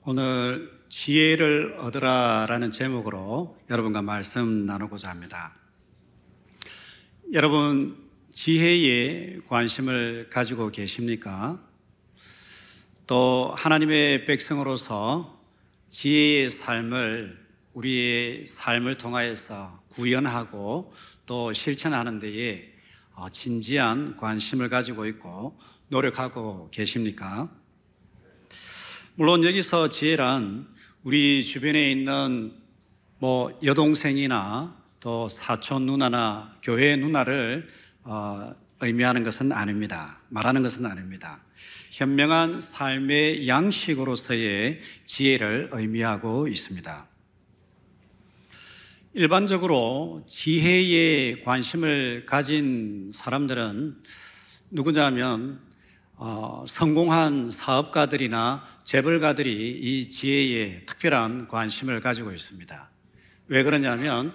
오늘 지혜를 얻으라라는 제목으로 여러분과 말씀 나누고자 합니다. 여러분, 지혜에 관심을 가지고 계십니까? 또 하나님의 백성으로서 지혜의 삶을 우리의 삶을 통하여서 구현하고 또 실천하는 데에 진지한 관심을 가지고 있고 노력하고 계십니까? 물론 여기서 지혜란 우리 주변에 있는 여동생이나 또 사촌 누나나 교회 누나를 의미하는 것은 아닙니다. 말하는 것은 아닙니다. 현명한 삶의 양식으로서의 지혜를 의미하고 있습니다. 일반적으로 지혜에 관심을 가진 사람들은 누구냐면 성공한 사업가들이나 재벌가들이 이 지혜에 특별한 관심을 가지고 있습니다. 왜 그러냐면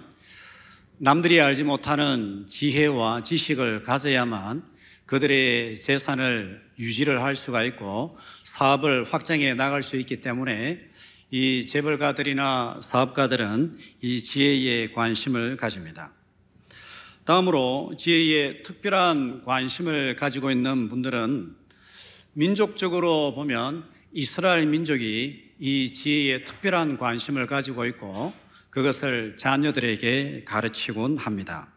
남들이 알지 못하는 지혜와 지식을 가져야만 그들의 재산을 유지를 할 수가 있고 사업을 확장해 나갈 수 있기 때문에 이 재벌가들이나 사업가들은 이 지혜에 관심을 가집니다. 다음으로 지혜에 특별한 관심을 가지고 있는 분들은 민족적으로 보면 이스라엘 민족이 이 지혜에 특별한 관심을 가지고 있고 그것을 자녀들에게 가르치곤 합니다.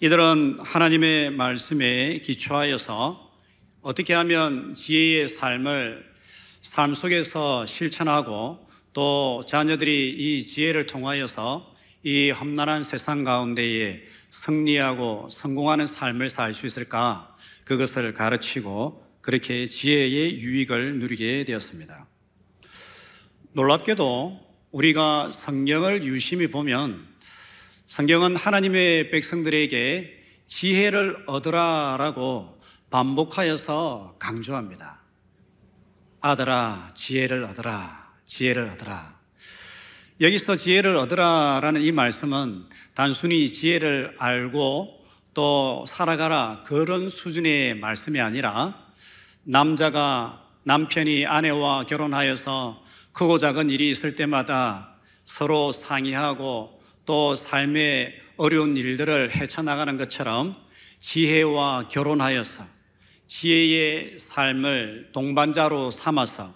이들은 하나님의 말씀에 기초하여서 어떻게 하면 지혜의 삶을 삶 속에서 실천하고 또 자녀들이 이 지혜를 통하여서 이 험난한 세상 가운데에 승리하고 성공하는 삶을 살 수 있을까? 그것을 가르치고 그렇게 지혜의 유익을 누리게 되었습니다. 놀랍게도 우리가 성경을 유심히 보면 성경은 하나님의 백성들에게 지혜를 얻으라라고 반복하여서 강조합니다. 아들아, 지혜를 얻으라, 지혜를 얻으라. 여기서 지혜를 얻으라라는 이 말씀은 단순히 지혜를 알고 또 살아가라 그런 수준의 말씀이 아니라 남편이 아내와 결혼하여서 크고 작은 일이 있을 때마다 서로 상의하고 또 삶의 어려운 일들을 헤쳐나가는 것처럼 지혜와 결혼하여서 지혜의 삶을 동반자로 삼아서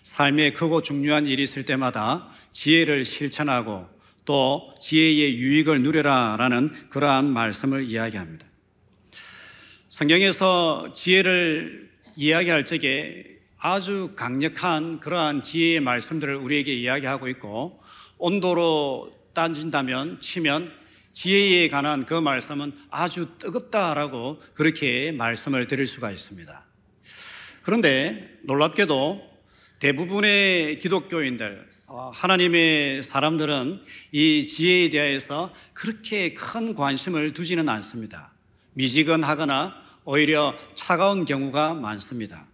삶에 크고 중요한 일이 있을 때마다 지혜를 실천하고 또 지혜의 유익을 누려라라는 그러한 말씀을 이야기합니다. 성경에서 지혜를 이야기할 적에 아주 강력한 그러한 지혜의 말씀들을 우리에게 이야기하고 있고 온도로 치면 지혜에 관한 그 말씀은 아주 뜨겁다라고 그렇게 말씀을 드릴 수가 있습니다. 그런데 놀랍게도 대부분의 기독교인들, 하나님의 사람들은 이 지혜에 대해서 그렇게 큰 관심을 두지는 않습니다. 미지근하거나 오히려 차가운 경우가 많습니다.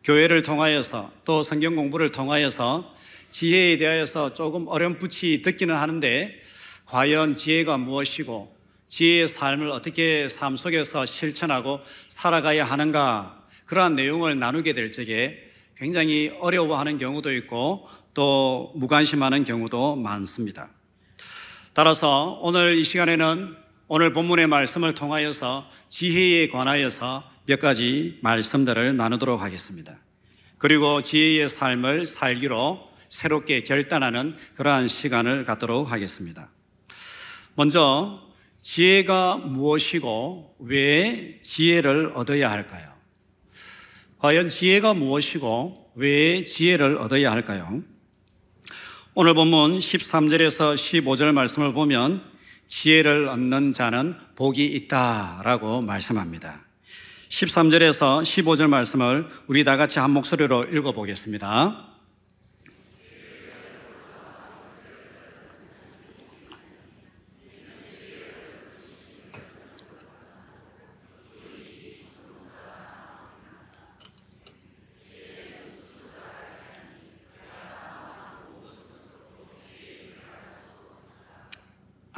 교회를 통하여서 또 성경 공부를 통하여서 지혜에 대해서 조금 어렴풋이 듣기는 하는데 과연 지혜가 무엇이고 지혜의 삶을 어떻게 삶 속에서 실천하고 살아가야 하는가 그러한 내용을 나누게 될 적에 굉장히 어려워하는 경우도 있고 또 무관심하는 경우도 많습니다. 따라서 오늘 이 시간에는 오늘 본문의 말씀을 통하여서 지혜에 관하여서 몇 가지 말씀들을 나누도록 하겠습니다. 그리고 지혜의 삶을 살기로 새롭게 결단하는 그러한 시간을 갖도록 하겠습니다. 먼저 지혜가 무엇이고 왜 지혜를 얻어야 할까요? 과연 지혜가 무엇이고 왜 지혜를 얻어야 할까요? 오늘 본문 13절에서 15절 말씀을 보면 지혜를 얻는 자는 복이 있다라고 말씀합니다. 13절에서 15절 말씀을 우리 다 같이 한 목소리로 읽어보겠습니다.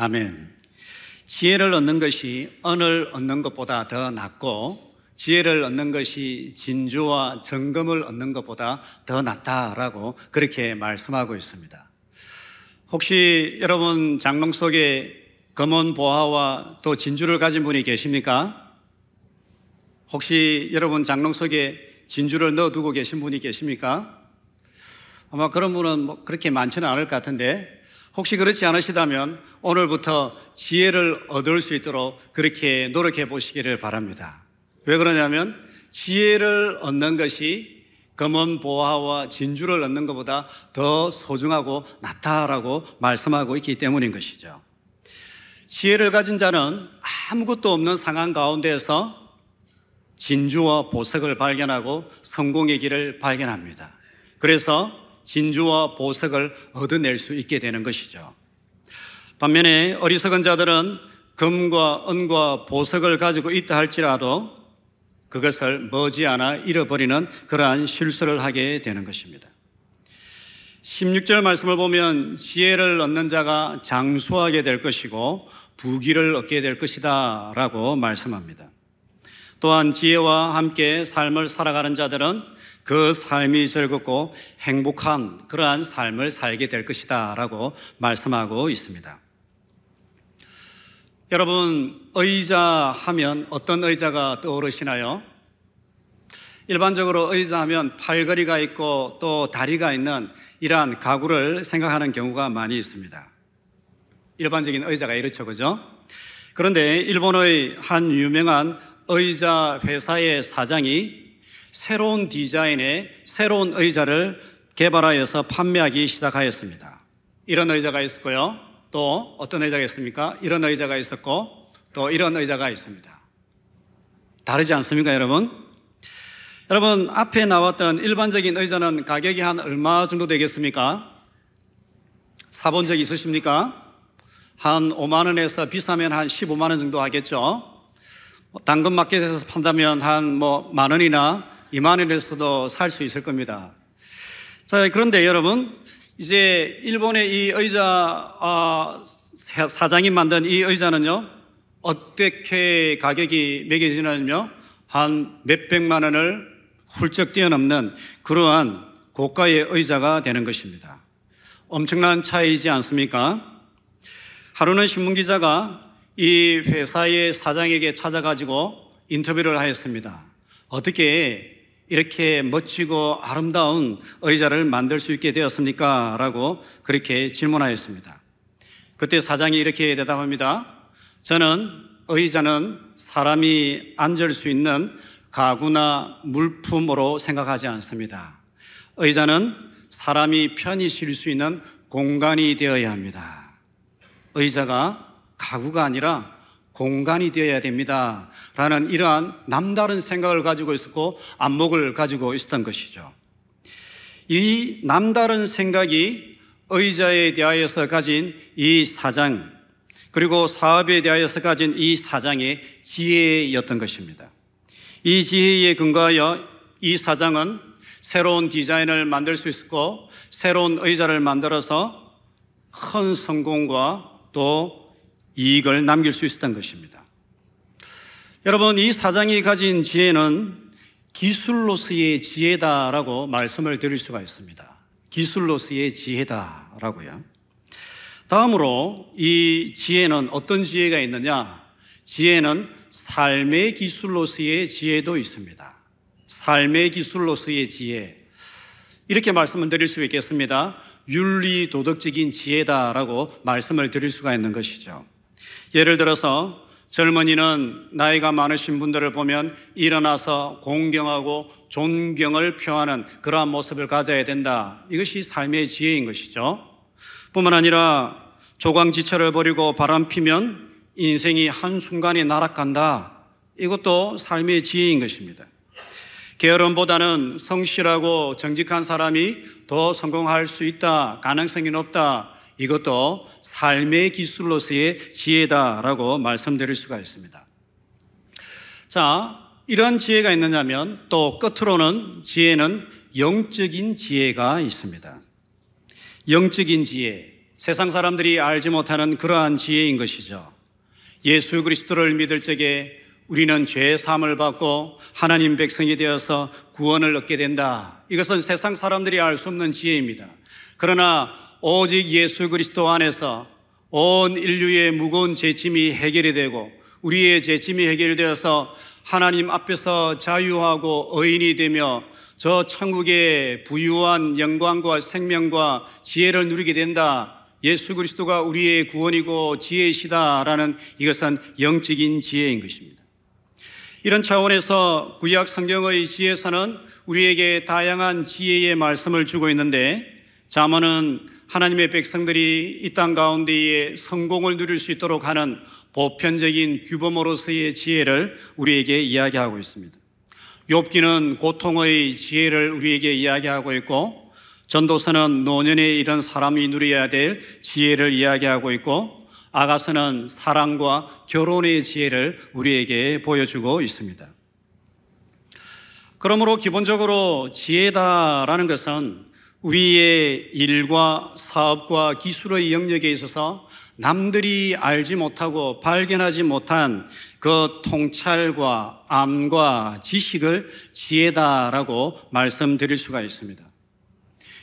아멘. 지혜를 얻는 것이 은을 얻는 것보다 더 낫고 지혜를 얻는 것이 진주와 정금을 얻는 것보다 더 낫다라고 그렇게 말씀하고 있습니다. 혹시 여러분 장롱 속에 금은 보화와 또 진주를 가진 분이 계십니까? 혹시 여러분 장롱 속에 진주를 넣어두고 계신 분이 계십니까? 아마 그런 분은 그렇게 많지는 않을 것 같은데, 혹시 그렇지 않으시다면 오늘부터 지혜를 얻을 수 있도록 그렇게 노력해 보시기를 바랍니다. 왜 그러냐면 지혜를 얻는 것이 금은 보화와 진주를 얻는 것보다 더 소중하고 낫다라고 말씀하고 있기 때문인 것이죠. 지혜를 가진 자는 아무것도 없는 상황 가운데에서 진주와 보석을 발견하고 성공의 길을 발견합니다. 그래서 진주와 보석을 얻어낼 수 있게 되는 것이죠. 반면에 어리석은 자들은 금과 은과 보석을 가지고 있다 할지라도 그것을 머지않아 잃어버리는 그러한 실수를 하게 되는 것입니다. 16절 말씀을 보면 지혜를 얻는 자가 장수하게 될 것이고 부귀를 얻게 될 것이다 라고 말씀합니다. 또한 지혜와 함께 삶을 살아가는 자들은 그 삶이 즐겁고 행복한 그러한 삶을 살게 될 것이다 라고 말씀하고 있습니다. 여러분, 의자 하면 어떤 의자가 떠오르시나요? 일반적으로 의자 하면 팔걸이가 있고 또 다리가 있는 이러한 가구를 생각하는 경우가 많이 있습니다. 일반적인 의자가 이렇죠, 그죠? 그런데 일본의 한 유명한 의자 회사의 사장이 새로운 디자인의 새로운 의자를 개발하여서 판매하기 시작하였습니다. 이런 의자가 있었고요. 또 어떤 의자가 있습니까? 이런 의자가 있었고 또 이런 의자가 있습니다. 다르지 않습니까, 여러분? 여러분, 앞에 나왔던 일반적인 의자는 가격이 한 얼마 정도 되겠습니까? 사본 적 있으십니까? 한 5만 원에서 비싸면 한 15만 원 정도 하겠죠. 당근마켓에서 판다면 한 만 원이나 2만 원에서도 살 수 있을 겁니다. 자, 그런데 여러분, 이제 일본의 이 의자 사장이 만든 이 의자는요, 어떻게 가격이 매겨지냐면요, 한 몇백만 원을 훌쩍 뛰어넘는 그러한 고가의 의자가 되는 것입니다. 엄청난 차이이지 않습니까? 하루는 신문기자가 이 회사의 사장에게 찾아가지고 인터뷰를 하였습니다. 어떻게 이렇게 멋지고 아름다운 의자를 만들 수 있게 되었습니까? 라고 그렇게 질문하였습니다. 그때 사장이 이렇게 대답합니다. 저는 의자는 사람이 앉을 수 있는 가구나 물품으로 생각하지 않습니다. 의자는 사람이 편히 쉴 수 있는 공간이 되어야 합니다. 의자가 가구가 아니라 공간이 되어야 됩니다 라는 이러한 남다른 생각을 가지고 있었고 안목을 가지고 있었던 것이죠. 이 남다른 생각이 의자에 대하여서 가진 이 사장, 그리고 사업에 대하여서 가진 이 사장의 지혜였던 것입니다. 이 지혜에 근거하여 이 사장은 새로운 디자인을 만들 수 있었고 새로운 의자를 만들어서 큰 성공과 또 이익을 남길 수 있었던 것입니다. 여러분, 이 사장이 가진 지혜는 기술로서의 지혜다라고 말씀을 드릴 수가 있습니다. 기술로서의 지혜다라고요. 다음으로 이 지혜는 어떤 지혜가 있느냐? 지혜는 삶의 기술로서의 지혜도 있습니다. 삶의 기술로서의 지혜. 이렇게 말씀을 드릴 수 있겠습니다. 윤리 도덕적인 지혜다라고 말씀을 드릴 수가 있는 것이죠. 예를 들어서 젊은이는 나이가 많으신 분들을 보면 일어나서 공경하고 존경을 표하는 그러한 모습을 가져야 된다. 이것이 삶의 지혜인 것이죠. 뿐만 아니라 조광지철을 버리고 바람 피면 인생이 한순간에 나락간다. 이것도 삶의 지혜인 것입니다. 게으름보다는 성실하고 정직한 사람이 더 성공할 수 있다. 가능성이 높다. 이것도 삶의 기술로서의 지혜다라고 말씀드릴 수가 있습니다. 자, 이런 지혜가 있느냐면 또 끝으로는 지혜는 영적인 지혜가 있습니다. 영적인 지혜, 세상 사람들이 알지 못하는 그러한 지혜인 것이죠. 예수 그리스도를 믿을 적에 우리는 죄의 사함을 받고 하나님 백성이 되어서 구원을 얻게 된다. 이것은 세상 사람들이 알 수 없는 지혜입니다. 그러나 오직 예수 그리스도 안에서 온 인류의 무거운 죄짐이 해결이 되고 우리의 죄짐이 해결되어서 하나님 앞에서 자유하고 의인이 되며 저 천국의 부유한 영광과 생명과 지혜를 누리게 된다. 예수 그리스도가 우리의 구원이고 지혜이시다라는 이것은 영적인 지혜인 것입니다. 이런 차원에서 구약 성경의 지혜서는 우리에게 다양한 지혜의 말씀을 주고 있는데 잠언은 하나님의 백성들이 이 땅 가운데에 성공을 누릴 수 있도록 하는 보편적인 규범으로서의 지혜를 우리에게 이야기하고 있습니다. 욥기는 고통의 지혜를 우리에게 이야기하고 있고 전도서는 노년에 이른 사람이 누려야 될 지혜를 이야기하고 있고 아가서는 사랑과 결혼의 지혜를 우리에게 보여주고 있습니다. 그러므로 기본적으로 지혜다라는 것은 우리의 일과 사업과 기술의 영역에 있어서 남들이 알지 못하고 발견하지 못한 그 통찰과 암과 지식을 지혜다라고 말씀드릴 수가 있습니다.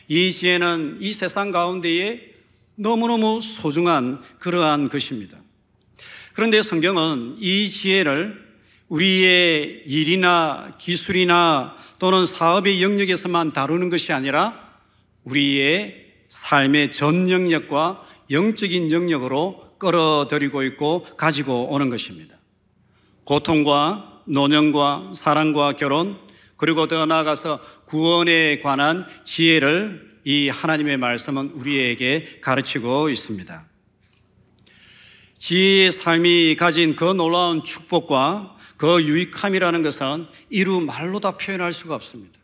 이 지혜는 이 세상 가운데에 너무너무 소중한 그러한 것입니다. 그런데 성경은 이 지혜를 우리의 일이나 기술이나 또는 사업의 영역에서만 다루는 것이 아니라 우리의 삶의 전 영역과 영적인 영역으로 끌어들이고 있고 가지고 오는 것입니다. 고통과 노년과 사랑과 결혼 그리고 더 나아가서 구원에 관한 지혜를 이 하나님의 말씀은 우리에게 가르치고 있습니다. 지혜의 삶이 가진 그 놀라운 축복과 그 유익함이라는 것은 이루 말로 다 표현할 수가 없습니다.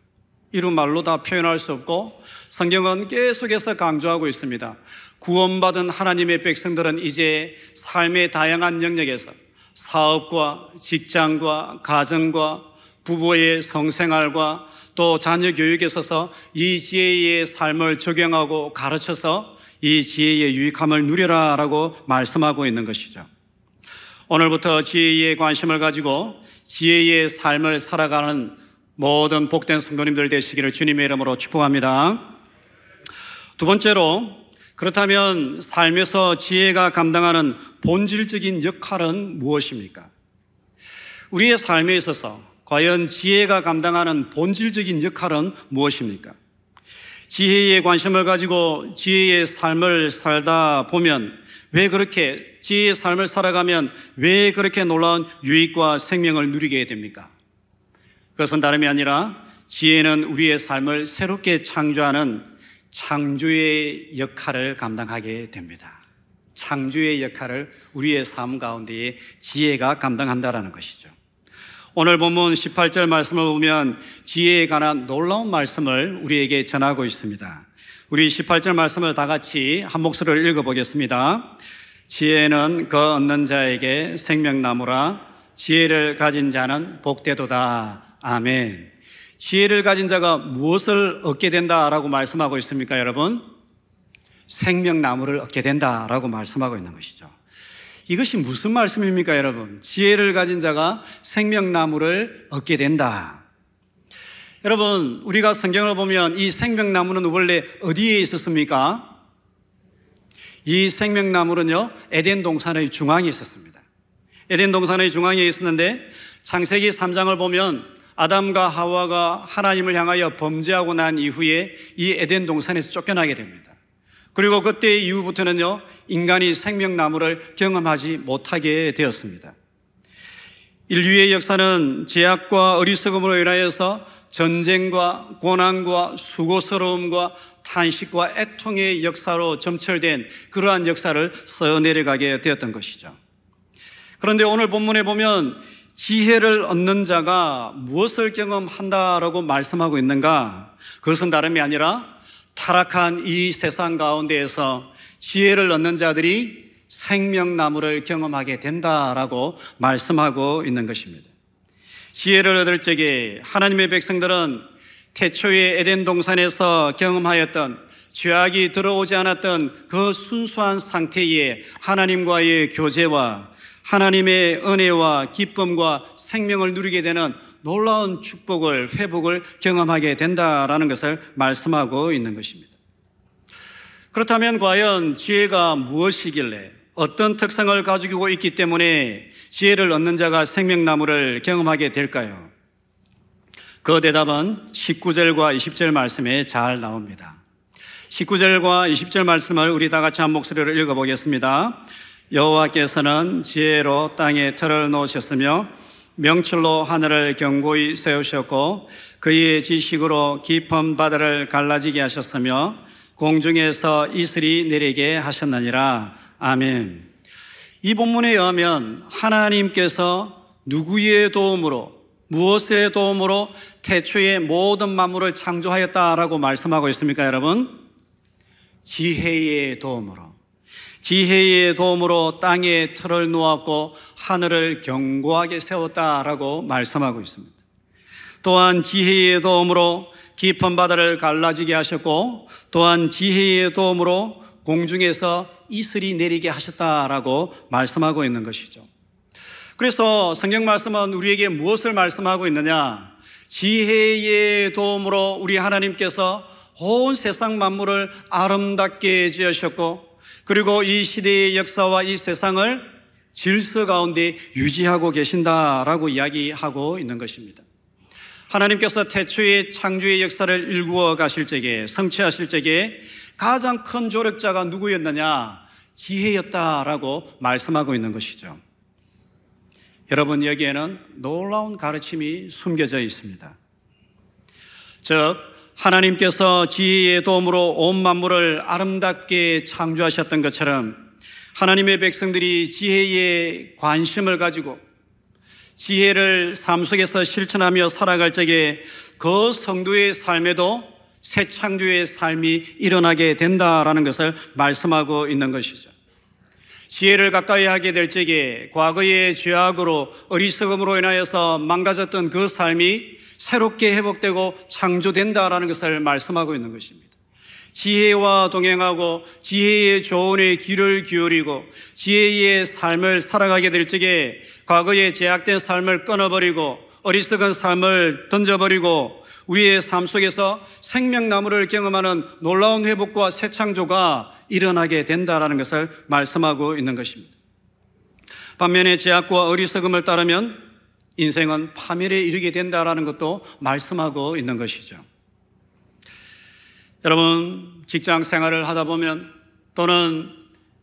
이루 말로 다 표현할 수 없고 성경은 계속해서 강조하고 있습니다. 구원받은 하나님의 백성들은 이제 삶의 다양한 영역에서 사업과 직장과 가정과 부부의 성생활과 또 자녀 교육에 있어서 이 지혜의 삶을 적용하고 가르쳐서 이 지혜의 유익함을 누려라라고 말씀하고 있는 것이죠. 오늘부터 지혜에 관심을 가지고 지혜의 삶을 살아가는 모든 복된 성도님들 되시기를 주님의 이름으로 축복합니다. 두 번째로, 그렇다면 삶에서 지혜가 감당하는 본질적인 역할은 무엇입니까? 우리의 삶에 있어서 과연 지혜가 감당하는 본질적인 역할은 무엇입니까? 지혜에 관심을 가지고 지혜의 삶을 살다 보면 왜 그렇게 지혜의 삶을 살아가면 왜 그렇게 놀라운 유익과 생명을 누리게 됩니까? 그것은 다름이 아니라 지혜는 우리의 삶을 새롭게 창조하는 창조의 역할을 감당하게 됩니다. 창조의 역할을 우리의 삶 가운데에 지혜가 감당한다는 것이죠. 오늘 본문 18절 말씀을 보면 지혜에 관한 놀라운 말씀을 우리에게 전하고 있습니다. 우리 18절 말씀을 다 같이 한 목소리로 읽어보겠습니다. 지혜는 그 얻는 자에게 생명나무라 지혜를 가진 자는 복되도다. 아멘. 지혜를 가진 자가 무엇을 얻게 된다라고 말씀하고 있습니까, 여러분? 생명나무를 얻게 된다라고 말씀하고 있는 것이죠. 이것이 무슨 말씀입니까, 여러분? 지혜를 가진 자가 생명나무를 얻게 된다. 여러분, 우리가 성경을 보면 이 생명나무는 원래 어디에 있었습니까? 이 생명나무는요, 에덴 동산의 중앙에 있었습니다. 에덴 동산의 중앙에 있었는데 창세기 3장을 보면 아담과 하와가 하나님을 향하여 범죄하고 난 이후에 이 에덴 동산에서 쫓겨나게 됩니다. 그리고 그때 이후부터는요, 인간이 생명나무를 경험하지 못하게 되었습니다. 인류의 역사는 죄악과 어리석음으로 인하여서 전쟁과 고난과 수고스러움과 탄식과 애통의 역사로 점철된 그러한 역사를 써내려가게 되었던 것이죠. 그런데 오늘 본문에 보면 지혜를 얻는 자가 무엇을 경험한다라고 말씀하고 있는가? 그것은 다름이 아니라 타락한 이 세상 가운데에서 지혜를 얻는 자들이 생명나무를 경험하게 된다라고 말씀하고 있는 것입니다. 지혜를 얻을 적에 하나님의 백성들은 태초의 에덴 동산에서 경험하였던 죄악이 들어오지 않았던 그 순수한 상태의 하나님과의 교제와 하나님의 은혜와 기쁨과 생명을 누리게 되는 놀라운 축복을, 회복을 경험하게 된다라는 것을 말씀하고 있는 것입니다. 그렇다면 과연 지혜가 무엇이길래, 어떤 특성을 가지고 있기 때문에 지혜를 얻는 자가 생명나무를 경험하게 될까요? 그 대답은 19절과 20절 말씀에 잘 나옵니다. 19절과 20절 말씀을 우리 다 같이 한 목소리로 읽어보겠습니다. 여호와께서는 지혜로 땅에 틀을 놓으셨으며 명철로 하늘을 견고히 세우셨고 그의 지식으로 깊은 바다를 갈라지게 하셨으며 공중에서 이슬이 내리게 하셨느니라. 아멘. 이 본문에 의하면 하나님께서 누구의 도움으로, 무엇의 도움으로 태초에 모든 만물을 창조하였다라고 말씀하고 있습니까, 여러분? 지혜의 도움으로. 지혜의 도움으로 땅에 틀을 놓았고 하늘을 견고하게 세웠다라고 말씀하고 있습니다. 또한 지혜의 도움으로 깊은 바다를 갈라지게 하셨고 또한 지혜의 도움으로 공중에서 이슬이 내리게 하셨다라고 말씀하고 있는 것이죠. 그래서 성경 말씀은 우리에게 무엇을 말씀하고 있느냐? 지혜의 도움으로 우리 하나님께서 온 세상 만물을 아름답게 지으셨고 그리고 이 시대의 역사와 이 세상을 질서 가운데 유지하고 계신다라고 이야기하고 있는 것입니다. 하나님께서 태초의 창조의 역사를 일구어 가실 적에, 성취하실 적에 가장 큰 조력자가 누구였느냐? 지혜였다라고 말씀하고 있는 것이죠. 여러분, 여기에는 놀라운 가르침이 숨겨져 있습니다. 즉, 하나님께서 지혜의 도움으로 온 만물을 아름답게 창조하셨던 것처럼 하나님의 백성들이 지혜에 관심을 가지고 지혜를 삶 속에서 실천하며 살아갈 적에 그 성도의 삶에도 새 창조의 삶이 일어나게 된다라는 것을 말씀하고 있는 것이죠. 지혜를 가까이 하게 될 적에 과거의 죄악으로 어리석음으로 인하여서 망가졌던 그 삶이 새롭게 회복되고 창조된다라는 것을 말씀하고 있는 것입니다. 지혜와 동행하고 지혜의 조언에 귀를 기울이고 지혜의 삶을 살아가게 될 적에 과거의 제약된 삶을 끊어버리고 어리석은 삶을 던져버리고 우리의 삶 속에서 생명나무를 경험하는 놀라운 회복과 새 창조가 일어나게 된다라는 것을 말씀하고 있는 것입니다. 반면에 제약과 어리석음을 따르면 인생은 파멸에 이르게 된다라는 것도 말씀하고 있는 것이죠. 여러분, 직장 생활을 하다 보면 또는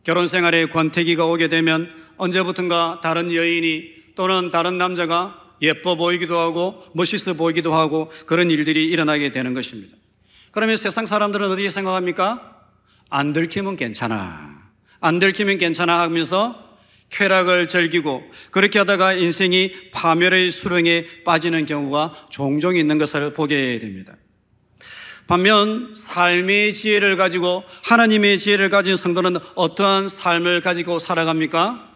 결혼 생활에 권태기가 오게 되면 언제부턴가 다른 여인이 또는 다른 남자가 예뻐 보이기도 하고 멋있어 보이기도 하고 그런 일들이 일어나게 되는 것입니다. 그러면 세상 사람들은 어떻게 생각합니까? 안 들키면 괜찮아. 안 들키면 괜찮아 하면서 쾌락을 즐기고 그렇게 하다가 인생이 파멸의 수렁에 빠지는 경우가 종종 있는 것을 보게 됩니다. 반면 삶의 지혜를 가지고 하나님의 지혜를 가진 성도는 어떠한 삶을 가지고 살아갑니까?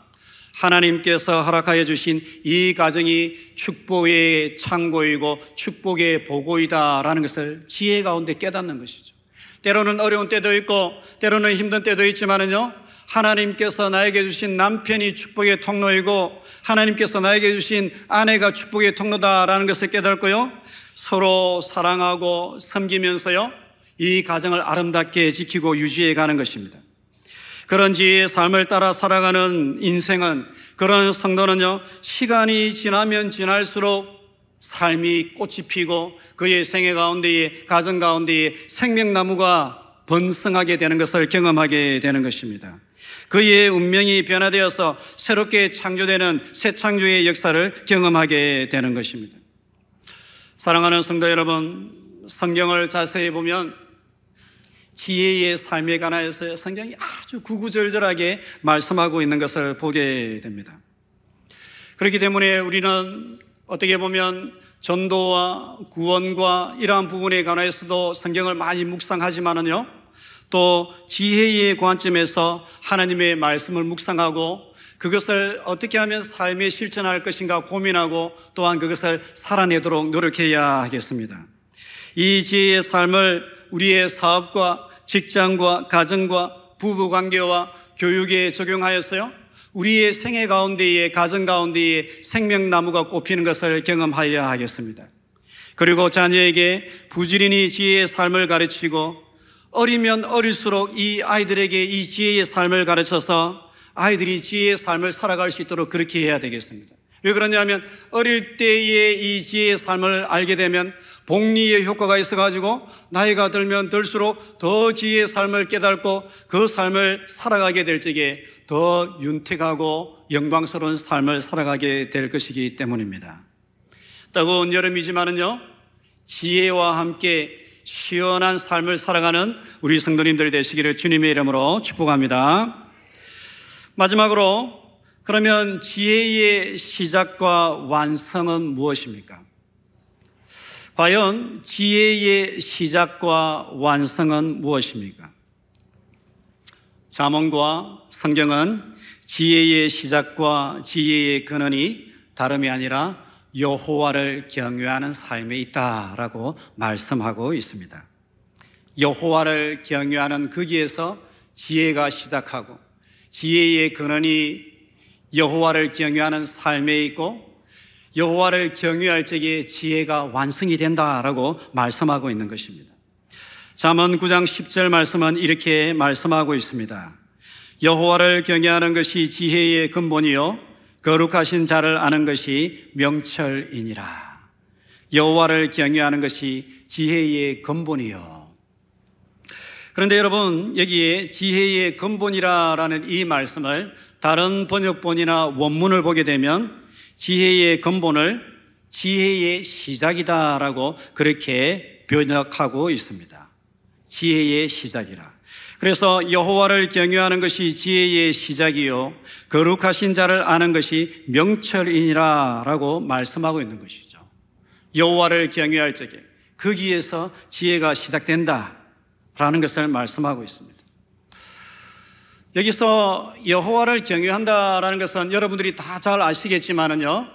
하나님께서 허락하여 주신 이 가정이 축복의 창고이고 축복의 보고이다라는 것을 지혜 가운데 깨닫는 것이죠. 때로는 어려운 때도 있고 때로는 힘든 때도 있지만은요, 하나님께서 나에게 주신 남편이 축복의 통로이고 하나님께서 나에게 주신 아내가 축복의 통로다라는 것을 깨닫고요, 서로 사랑하고 섬기면서요, 이 가정을 아름답게 지키고 유지해 가는 것입니다. 그런 지혜의 삶을 따라 살아가는 인생은, 그런 성도는요, 시간이 지나면 지날수록 삶이 꽃이 피고 그의 생애 가운데에, 가정 가운데에 생명나무가 번성하게 되는 것을 경험하게 되는 것입니다. 그의 운명이 변화되어서 새롭게 창조되는 새 창조의 역사를 경험하게 되는 것입니다. 사랑하는 성도 여러분, 성경을 자세히 보면 지혜의 삶에 관하여서 성경이 아주 구구절절하게 말씀하고 있는 것을 보게 됩니다. 그렇기 때문에 우리는 어떻게 보면 전도와 구원과 이러한 부분에 관해서도 성경을 많이 묵상하지만은요, 또 지혜의 관점에서 하나님의 말씀을 묵상하고 그것을 어떻게 하면 삶에 실천할 것인가 고민하고 또한 그것을 살아내도록 노력해야 하겠습니다. 이 지혜의 삶을 우리의 사업과 직장과 가정과 부부관계와 교육에 적용하였어요, 우리의 생애 가운데에, 가정 가운데에 생명나무가 꼽히는 것을 경험하여야 하겠습니다. 그리고 자녀에게 부지런히 지혜의 삶을 가르치고 어리면 어릴수록 이 아이들에게 이 지혜의 삶을 가르쳐서 아이들이 지혜의 삶을 살아갈 수 있도록 그렇게 해야 되겠습니다. 왜 그러냐면 어릴 때에 이 지혜의 삶을 알게 되면 복리의 효과가 있어가지고 나이가 들면 들수록 더 지혜의 삶을 깨닫고 그 삶을 살아가게 될 적에 더 윤택하고 영광스러운 삶을 살아가게 될 것이기 때문입니다. 뜨거운 여름이지만은요, 지혜와 함께 시원한 삶을 살아가는 우리 성도님들 되시기를 주님의 이름으로 축복합니다. 마지막으로, 그러면 지혜의 시작과 완성은 무엇입니까? 과연 지혜의 시작과 완성은 무엇입니까? 잠언과 성경은 지혜의 시작과 지혜의 근원이 다름이 아니라 여호와를 경외하는 삶에 있다라고 말씀하고 있습니다. 여호와를 경외하는 거기에서 지혜가 시작하고 지혜의 근원이 여호와를 경외하는 삶에 있고 여호와를 경외할 적에 지혜가 완성이 된다라고 말씀하고 있는 것입니다. 잠언 9장 10절 말씀은 이렇게 말씀하고 있습니다. 여호와를 경외하는 것이 지혜의 근본이요 거룩하신 자를 아는 것이 명철이니라. 여호와를 경외하는 것이 지혜의 근본이요. 그런데 여러분, 여기에 지혜의 근본이라는 이 말씀을 다른 번역본이나 원문을 보게 되면 지혜의 근본을 지혜의 시작이다라고 그렇게 번역하고 있습니다. 지혜의 시작이라. 그래서 여호와를 경외하는 것이 지혜의 시작이요 거룩하신 자를 아는 것이 명철이니라라고 말씀하고 있는 것이죠. 여호와를 경외할 적에 거기에서 지혜가 시작된다라는 것을 말씀하고 있습니다. 여기서 여호와를 경외한다라는 것은 여러분들이 다 잘 아시겠지만은요,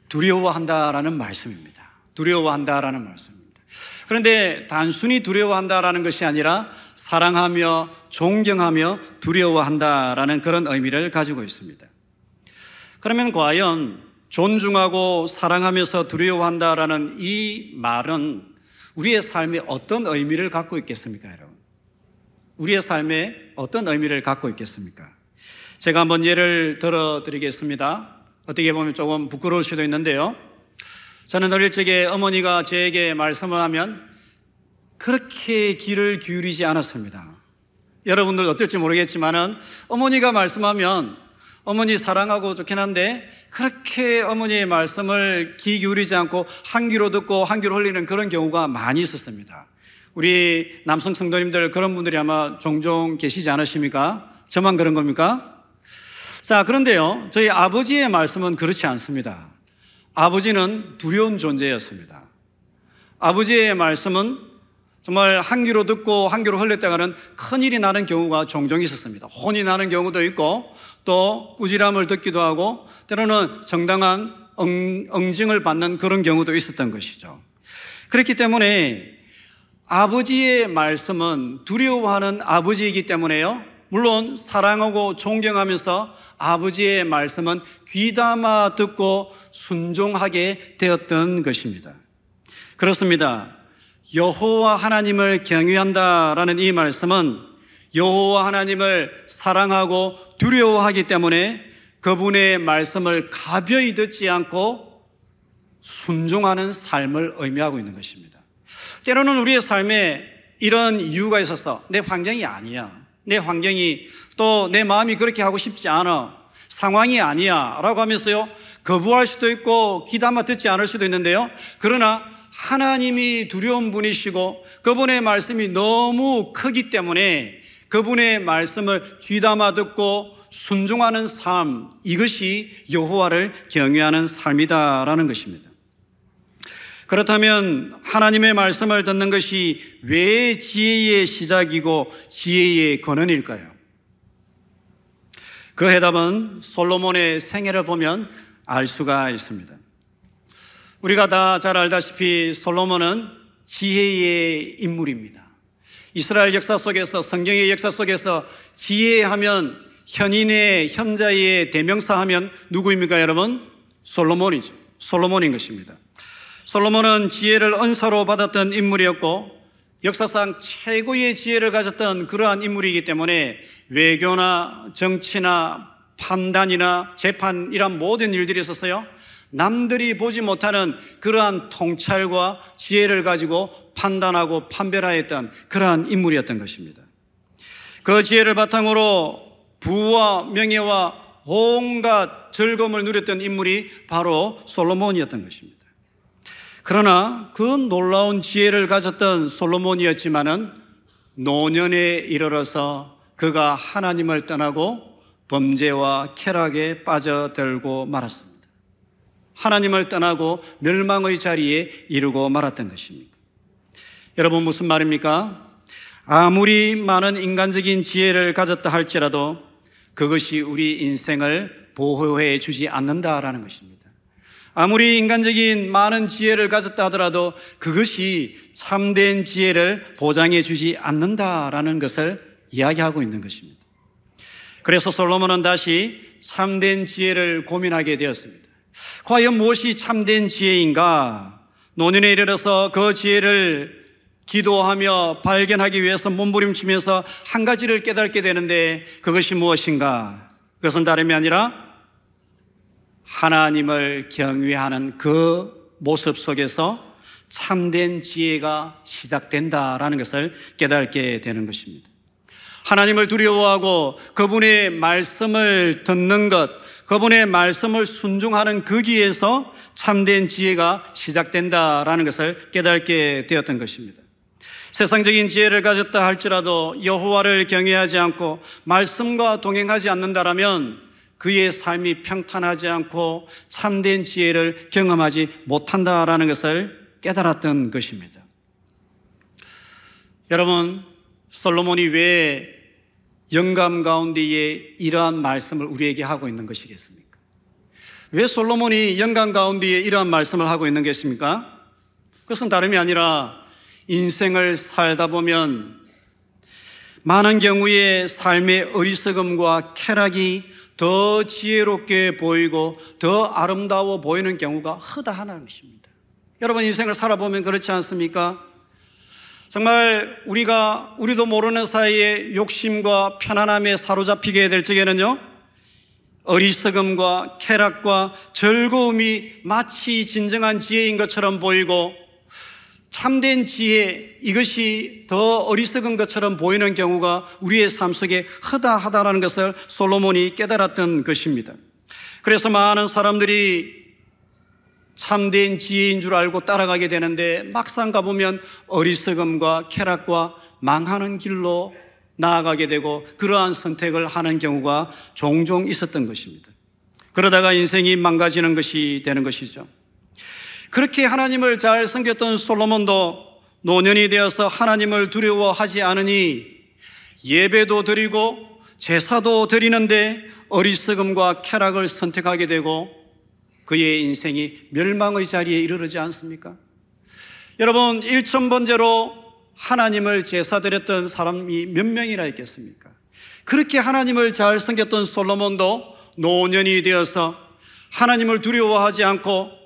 두려워한다라는 말씀입니다. 두려워한다라는 말씀입니다. 그런데 단순히 두려워한다라는 것이 아니라 사랑하며 존경하며 두려워한다라는 그런 의미를 가지고 있습니다. 그러면 과연 존중하고 사랑하면서 두려워한다라는 이 말은 우리의 삶에 어떤 의미를 갖고 있겠습니까, 여러분? 우리의 삶에 어떤 의미를 갖고 있겠습니까? 제가 한번 예를 들어드리겠습니다. 어떻게 보면 조금 부끄러울 수도 있는데요. 저는 어릴 적에 어머니가 저에게 말씀을 하면 그렇게 귀를 기울이지 않았습니다. 여러분들 어떨지 모르겠지만은 어머니가 말씀하면 어머니 사랑하고 좋긴 한데 그렇게 어머니의 말씀을 귀 기울이지 않고 한 귀로 듣고 한 귀로 흘리는 그런 경우가 많이 있었습니다. 우리 남성 성도님들 그런 분들이 아마 종종 계시지 않으십니까? 저만 그런 겁니까? 자, 그런데요, 저희 아버지의 말씀은 그렇지 않습니다. 아버지는 두려운 존재였습니다. 아버지의 말씀은 정말 한 귀로 듣고 한 귀로 흘렸다가는 큰일이 나는 경우가 종종 있었습니다. 혼이 나는 경우도 있고 또 꾸지람을 듣기도 하고 때로는 정당한 응징을 받는 그런 경우도 있었던 것이죠. 그렇기 때문에 아버지의 말씀은 두려워하는 아버지이기 때문에요, 물론 사랑하고 존경하면서 아버지의 말씀은 귀담아 듣고 순종하게 되었던 것입니다. 그렇습니다. 여호와 하나님을 경외한다라는 이 말씀은 여호와 하나님을 사랑하고 두려워하기 때문에 그분의 말씀을 가벼이 듣지 않고 순종하는 삶을 의미하고 있는 것입니다. 때로는 우리의 삶에 이런 이유가 있어서 내 환경이 아니야, 내 환경이 또 내 마음이 그렇게 하고 싶지 않아, 상황이 아니야 라고 하면서요 거부할 수도 있고 귀담아 듣지 않을 수도 있는데요, 그러나 하나님이 두려운 분이시고 그분의 말씀이 너무 크기 때문에 그분의 말씀을 귀담아 듣고 순종하는 삶, 이것이 여호와를 경외하는 삶이다라는 것입니다. 그렇다면 하나님의 말씀을 듣는 것이 왜 지혜의 시작이고 지혜의 근원일까요? 그 해답은 솔로몬의 생애를 보면 알 수가 있습니다. 우리가 다 잘 알다시피 솔로몬은 지혜의 인물입니다. 이스라엘 역사 속에서, 성경의 역사 속에서 지혜하면 현인의 현자의 대명사 하면 누구입니까, 여러분? 솔로몬이죠. 솔로몬인 것입니다. 솔로몬은 지혜를 은사로 받았던 인물이었고 역사상 최고의 지혜를 가졌던 그러한 인물이기 때문에 외교나 정치나 판단이나 재판 이런 모든 일들이 있었어요. 남들이 보지 못하는 그러한 통찰과 지혜를 가지고 판단하고 판별하였던 그러한 인물이었던 것입니다. 그 지혜를 바탕으로 부와 명예와 온갖 즐거움을 누렸던 인물이 바로 솔로몬이었던 것입니다. 그러나 그 놀라운 지혜를 가졌던 솔로몬이었지만은 노년에 이르러서 그가 하나님을 떠나고 범죄와 쾌락에 빠져들고 말았습니다. 하나님을 떠나고 멸망의 자리에 이르고 말았던 것입니다. 여러분, 무슨 말입니까? 아무리 많은 인간적인 지혜를 가졌다 할지라도 그것이 우리 인생을 보호해 주지 않는다라는 것입니다. 아무리 인간적인 많은 지혜를 가졌다 하더라도 그것이 참된 지혜를 보장해 주지 않는다라는 것을 이야기하고 있는 것입니다. 그래서 솔로몬은 다시 참된 지혜를 고민하게 되었습니다. 과연 무엇이 참된 지혜인가? 노년에 이르러서 그 지혜를 기도하며 발견하기 위해서 몸부림치면서 한 가지를 깨닫게 되는데 그것이 무엇인가? 그것은 다름이 아니라 하나님을 경외하는 그 모습 속에서 참된 지혜가 시작된다라는 것을 깨닫게 되는 것입니다. 하나님을 두려워하고 그분의 말씀을 듣는 것, 그분의 말씀을 순종하는 거기에서 참된 지혜가 시작된다라는 것을 깨닫게 되었던 것입니다. 세상적인 지혜를 가졌다 할지라도 여호와를 경외하지 않고 말씀과 동행하지 않는다라면 그의 삶이 평탄하지 않고 참된 지혜를 경험하지 못한다라는 것을 깨달았던 것입니다. 여러분, 솔로몬이 왜 영감 가운데에 이러한 말씀을 우리에게 하고 있는 것이겠습니까? 왜 솔로몬이 영감 가운데에 이러한 말씀을 하고 있는 것입니까? 그것은 다름이 아니라 인생을 살다 보면 많은 경우에 삶의 어리석음과 쾌락이 더 지혜롭게 보이고 더 아름다워 보이는 경우가 허다하다는 것입니다. 여러분, 인생을 살아보면 그렇지 않습니까? 정말 우리도 모르는 사이에 욕심과 편안함에 사로잡히게 될 적에는요, 어리석음과 쾌락과 즐거움이 마치 진정한 지혜인 것처럼 보이고 참된 지혜, 이것이 더 어리석은 것처럼 보이는 경우가 우리의 삶 속에 허다하다라는 것을 솔로몬이 깨달았던 것입니다. 그래서 많은 사람들이 참된 지혜인 줄 알고 따라가게 되는데 막상 가보면 어리석음과 쾌락과 망하는 길로 나아가게 되고 그러한 선택을 하는 경우가 종종 있었던 것입니다. 그러다가 인생이 망가지는 것이 되는 것이죠. 그렇게 하나님을 잘 섬겼던 솔로몬도 노년이 되어서 하나님을 두려워하지 않으니 예배도 드리고 제사도 드리는데 어리석음과 쾌락을 선택하게 되고 그의 인생이 멸망의 자리에 이르르지 않습니까? 여러분, 1000번째로 하나님을 제사 드렸던 사람이 몇 명이나 있겠습니까? 그렇게 하나님을 잘 섬겼던 솔로몬도 노년이 되어서 하나님을 두려워하지 않고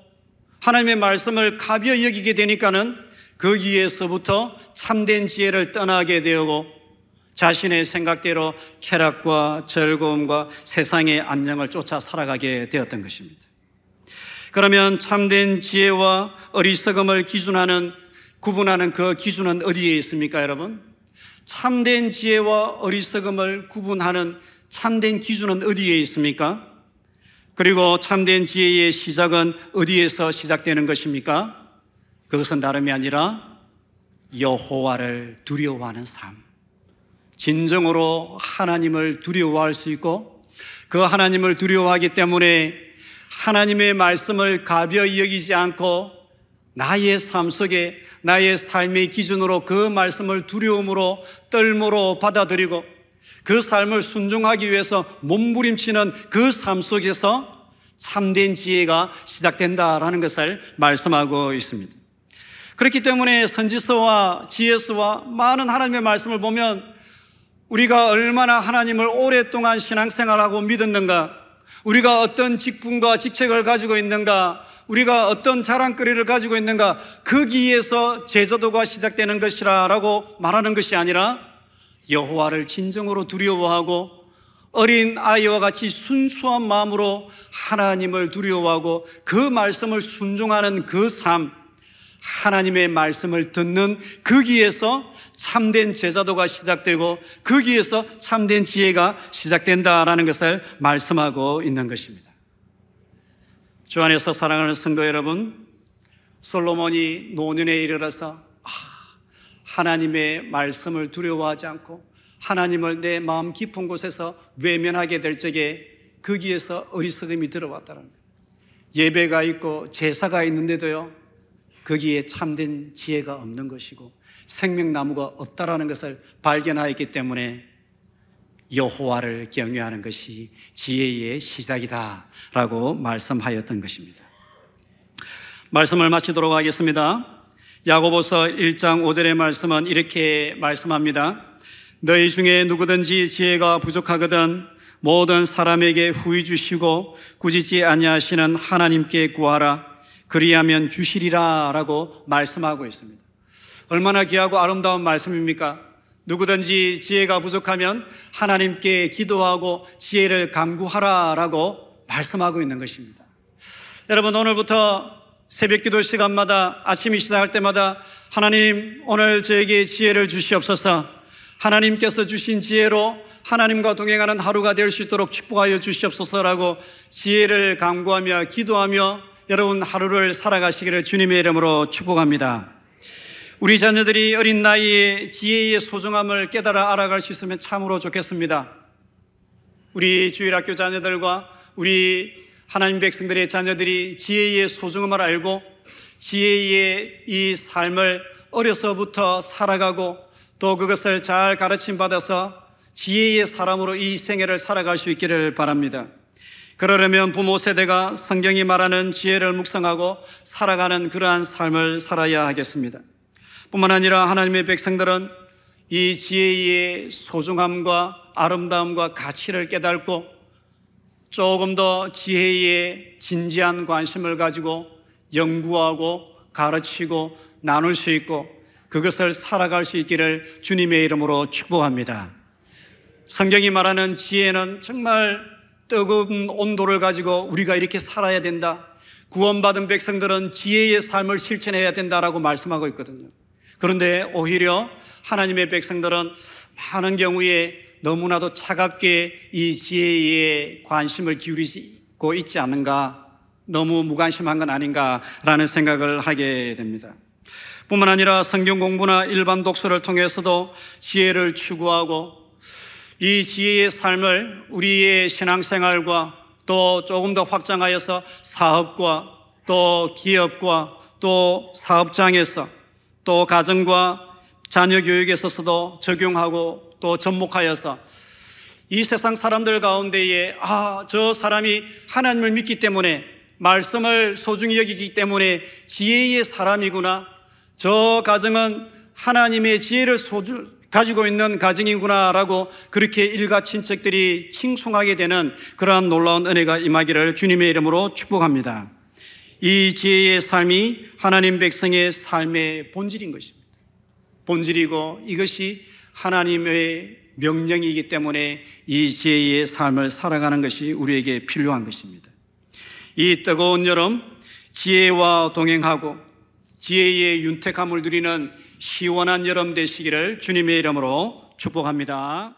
하나님의 말씀을 가벼이 여기게 되니까는 거기에서부터 참된 지혜를 떠나게 되고 자신의 생각대로 쾌락과 즐거움과 세상의 안녕을 쫓아 살아가게 되었던 것입니다. 그러면 참된 지혜와 어리석음을 구분하는 그 기준은 어디에 있습니까, 여러분? 참된 지혜와 어리석음을 구분하는 참된 기준은 어디에 있습니까? 그리고 참된 지혜의 시작은 어디에서 시작되는 것입니까? 그것은 다름이 아니라 여호와를 두려워하는 삶. 진정으로 하나님을 두려워할 수 있고 그 하나님을 두려워하기 때문에 하나님의 말씀을 가벼이 여기지 않고 나의 삶 속에 나의 삶의 기준으로 그 말씀을 두려움으로 떨므로 받아들이고 그 삶을 순종하기 위해서 몸부림치는 그 삶 속에서 참된 지혜가 시작된다라는 것을 말씀하고 있습니다. 그렇기 때문에 선지서와 지혜서와 많은 하나님의 말씀을 보면 우리가 얼마나 하나님을 오랫동안 신앙생활하고 믿었는가, 우리가 어떤 직분과 직책을 가지고 있는가, 우리가 어떤 자랑거리를 가지고 있는가, 거기에서 제자도가 시작되는 것이라고 말하는 것이 아니라 여호와를 진정으로 두려워하고 어린 아이와 같이 순수한 마음으로 하나님을 두려워하고 그 말씀을 순종하는 그 삶, 하나님의 말씀을 듣는 거기에서 참된 제자도가 시작되고 거기에서 참된 지혜가 시작된다라는 것을 말씀하고 있는 것입니다. 주 안에서 사랑하는 성도 여러분, 솔로몬이 노년에 이르러서 하나님의 말씀을 두려워하지 않고 하나님을 내 마음 깊은 곳에서 외면하게 될 적에 거기에서 어리석음이 들어왔다는 거예요. 예배가 있고 제사가 있는데도요, 거기에 참된 지혜가 없는 것이고 생명나무가 없다라는 것을 발견하였기 때문에 여호와를 경외하는 것이 지혜의 시작이다라고 말씀하였던 것입니다. 말씀을 마치도록 하겠습니다. 야고보서 1장 5절의 말씀은 이렇게 말씀합니다. 너희 중에 누구든지 지혜가 부족하거든 모든 사람에게 후히 주시고 꾸짖지 아니하시는 하나님께 구하라. 그리하면 주시리라 라고 말씀하고 있습니다. 얼마나 귀하고 아름다운 말씀입니까? 누구든지 지혜가 부족하면 하나님께 기도하고 지혜를 간구하라 라고 말씀하고 있는 것입니다. 여러분, 오늘부터 새벽기도 시간마다 아침이 시작할 때마다 하나님, 오늘 저에게 지혜를 주시옵소서, 하나님께서 주신 지혜로 하나님과 동행하는 하루가 될 수 있도록 축복하여 주시옵소서라고 지혜를 간구하며 기도하며 여러분 하루를 살아가시기를 주님의 이름으로 축복합니다. 우리 자녀들이 어린 나이에 지혜의 소중함을 깨달아 알아갈 수 있으면 참으로 좋겠습니다. 우리 주일학교 자녀들과 우리 하나님 백성들의 자녀들이 지혜의 소중함을 알고 지혜의 이 삶을 어려서부터 살아가고 또 그것을 잘 가르침 받아서 지혜의 사람으로 이 생애를 살아갈 수 있기를 바랍니다. 그러려면 부모 세대가 성경이 말하는 지혜를 묵상하고 살아가는 그러한 삶을 살아야 하겠습니다. 뿐만 아니라 하나님의 백성들은 이 지혜의 소중함과 아름다움과 가치를 깨닫고 조금 더 지혜에 진지한 관심을 가지고 연구하고 가르치고 나눌 수 있고 그것을 살아갈 수 있기를 주님의 이름으로 축복합니다. 성경이 말하는 지혜는 정말 뜨거운 온도를 가지고 우리가 이렇게 살아야 된다, 구원받은 백성들은 지혜의 삶을 실천해야 된다라고 말씀하고 있거든요. 그런데 오히려 하나님의 백성들은 많은 경우에 너무나도 차갑게 이 지혜에 관심을 기울이고 있지 않은가, 너무 무관심한 건 아닌가라는 생각을 하게 됩니다. 뿐만 아니라 성경 공부나 일반 독서를 통해서도 지혜를 추구하고 이 지혜의 삶을 우리의 신앙생활과 또 조금 더 확장하여서 사업과 또 기업과 또 사업장에서 또 가정과 자녀 교육에 있어서도 적용하고 또 접목하여서 이 세상 사람들 가운데에 저 사람이 하나님을 믿기 때문에 말씀을 소중히 여기기 때문에 지혜의 사람이구나, 저 가정은 하나님의 지혜를 가지고 있는 가정이구나라고 그렇게 일가 친척들이 칭송하게 되는 그러한 놀라운 은혜가 임하기를 주님의 이름으로 축복합니다. 이 지혜의 삶이 하나님 백성의 삶의 본질인 것입니다. 본질이고 이것이 하나님의 명령이기 때문에 이 지혜의 삶을 살아가는 것이 우리에게 필요한 것입니다. 이 뜨거운 여름 지혜와 동행하고 지혜의 윤택함을 누리는 시원한 여름 되시기를 주님의 이름으로 축복합니다.